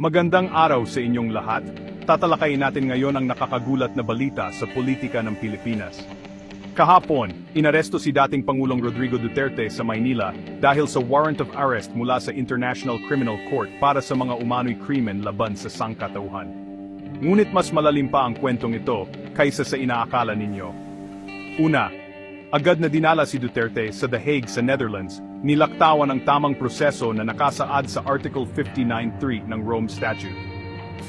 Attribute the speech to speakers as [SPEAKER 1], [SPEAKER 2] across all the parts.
[SPEAKER 1] Magandang araw sa inyong lahat. Tatalakayin natin ngayon ang nakakagulat na balita sa politika ng Pilipinas. Kahapon, inaresto si dating Pangulong Rodrigo Duterte sa Maynila dahil sa warrant of arrest mula sa International Criminal Court para sa mga umano'y krimen laban sa sangkatauhan. Ngunit mas malalim pa ang kwentong ito kaysa sa inaakala ninyo. Una, agad na dinala si Duterte sa The Hague sa Netherlands, nilaktawan ang tamang proseso na nakasaad sa Article 59.3 ng Rome Statute.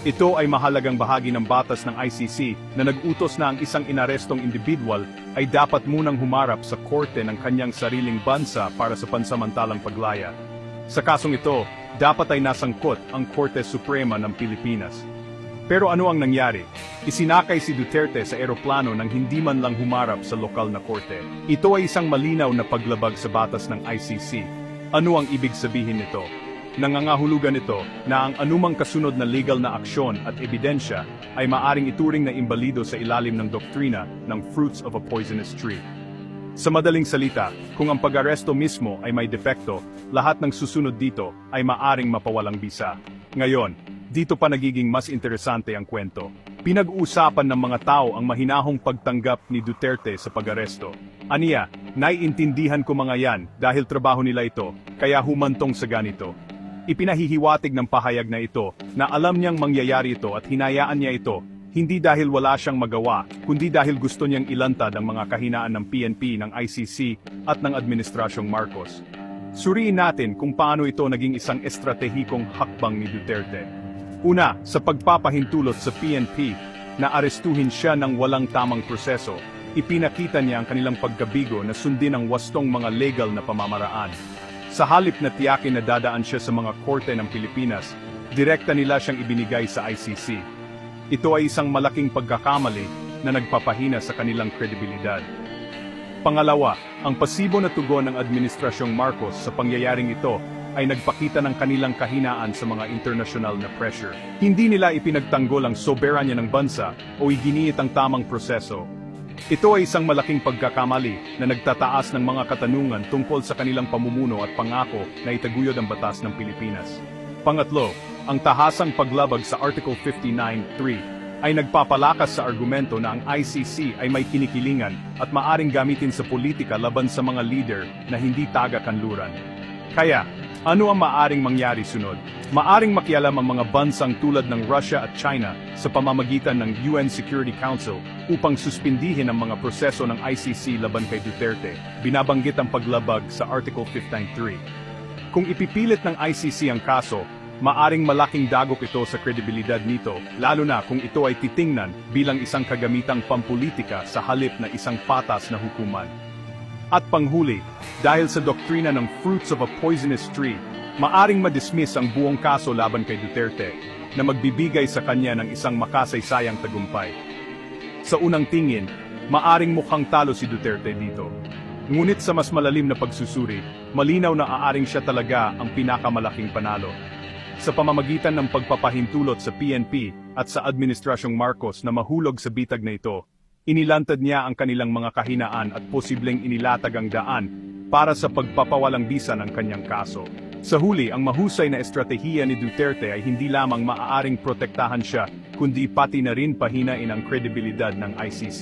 [SPEAKER 1] Ito ay mahalagang bahagi ng batas ng ICC na nag-utos na ang isang inarestong individual ay dapat munang humarap sa korte ng kanyang sariling bansa para sa pansamantalang paglaya. Sa kasong ito, dapat ay nasangkot ang Korte Suprema ng Pilipinas. Pero ano ang nangyari? Isinakay si Duterte sa eroplano nang hindi man lang humarap sa lokal na korte. Ito ay isang malinaw na paglabag sa batas ng ICC. Ano ang ibig sabihin nito? Nangangahulugan ito na ang anumang kasunod na legal na aksyon at ebidensya ay maaring ituring na imbalido sa ilalim ng doktrina ng fruits of a poisonous tree. Sa madaling salita, kung ang pag-aresto mismo ay may depekto, lahat ng susunod dito ay maaring mapawalang bisa. Ngayon, dito pa nagiging mas interesante ang kwento. Pinag-uusapan ng mga tao ang mahinahong pagtanggap ni Duterte sa pag-aresto. Aniya, naiintindihan ko mga yan dahil trabaho nila ito, kaya humantong sa ganito. Ipinahihiwatig ng pahayag na ito na alam niyang mangyayari ito at hinayaan niya ito, hindi dahil wala siyang magawa, kundi dahil gusto niyang ilantad ang mga kahinaan ng PNP, ng ICC at ng Administrasyong Marcos. Suriin natin kung paano ito naging isang estratehikong hakbang ni Duterte. Una, sa pagpapahintulot sa PNP na arestuhin siya ng walang tamang proseso, ipinakita niya ang kanilang pagkabigo na sundin ang wastong mga legal na pamamaraan. Sa halip na tiyakin na dadaan siya sa mga korte ng Pilipinas, direkta nila siyang ibinigay sa ICC. Ito ay isang malaking pagkakamali na nagpapahina sa kanilang kredibilidad. Pangalawa, ang pasibo na tugon ng Administrasyong Marcos sa pangyayaring ito ay nagpakita ng kanilang kahinaan sa mga internasyonal na pressure. Hindi nila ipinagtanggol ang soberanya ng bansa o iginiit ang tamang proseso. Ito ay isang malaking pagkakamali na nagtataas ng mga katanungan tungkol sa kanilang pamumuno at pangako na itaguyod ang batas ng Pilipinas. Pangatlo, ang tahasang paglabag sa Article 59.3 ay nagpapalakas sa argumento na ang ICC ay may kinikilingan at maaring gamitin sa politika laban sa mga leader na hindi taga-kanluran. Kaya, ano ang maaring mangyari sunod? Maaring makialam ang mga bansang tulad ng Russia at China sa pamamagitan ng UN Security Council upang suspindihin ang mga proseso ng ICC laban kay Duterte, binabanggit ang paglabag sa Article 59.3. Kung ipipilit ng ICC ang kaso, maaring malaking dagok ito sa kredibilidad nito, lalo na kung ito ay titingnan bilang isang kagamitang pampolitika sa halip na isang patas na hukuman. At panghuli, dahil sa doktrina ng fruits of a poisonous tree, maaring madismiss ang buong kaso laban kay Duterte na magbibigay sa kanya ng isang makasaysayang tagumpay. Sa unang tingin, maaring mukhang talo si Duterte dito. Ngunit sa mas malalim na pagsusuri, malinaw na aaring siya talaga ang pinakamalaking panalo. Sa pamamagitan ng pagpapahintulot sa PNP at sa Administrasyong Marcos na mahulog sa bitag na ito, inilantad niya ang kanilang mga kahinaan at posibleng inilatag ang daan para sa pagpapawalang bisa ng kanyang kaso. Sa huli, ang mahusay na estratehiya ni Duterte ay hindi lamang maaaring protektahan siya, kundi pati na rin pahinain ang kredibilidad ng ICC.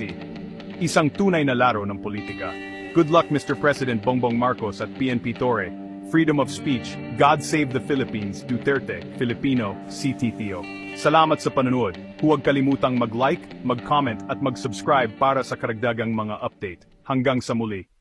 [SPEAKER 1] Isang tunay na laro ng politika. Good luck Mr. President Bongbong Marcos at PNP Torre. Freedom of speech, God save the Philippines, Duterte, Filipino, CTTO. Salamat sa panonood. Huwag kalimutang mag-like, mag-comment at mag-subscribe para sa karagdagang mga update. Hanggang sa muli.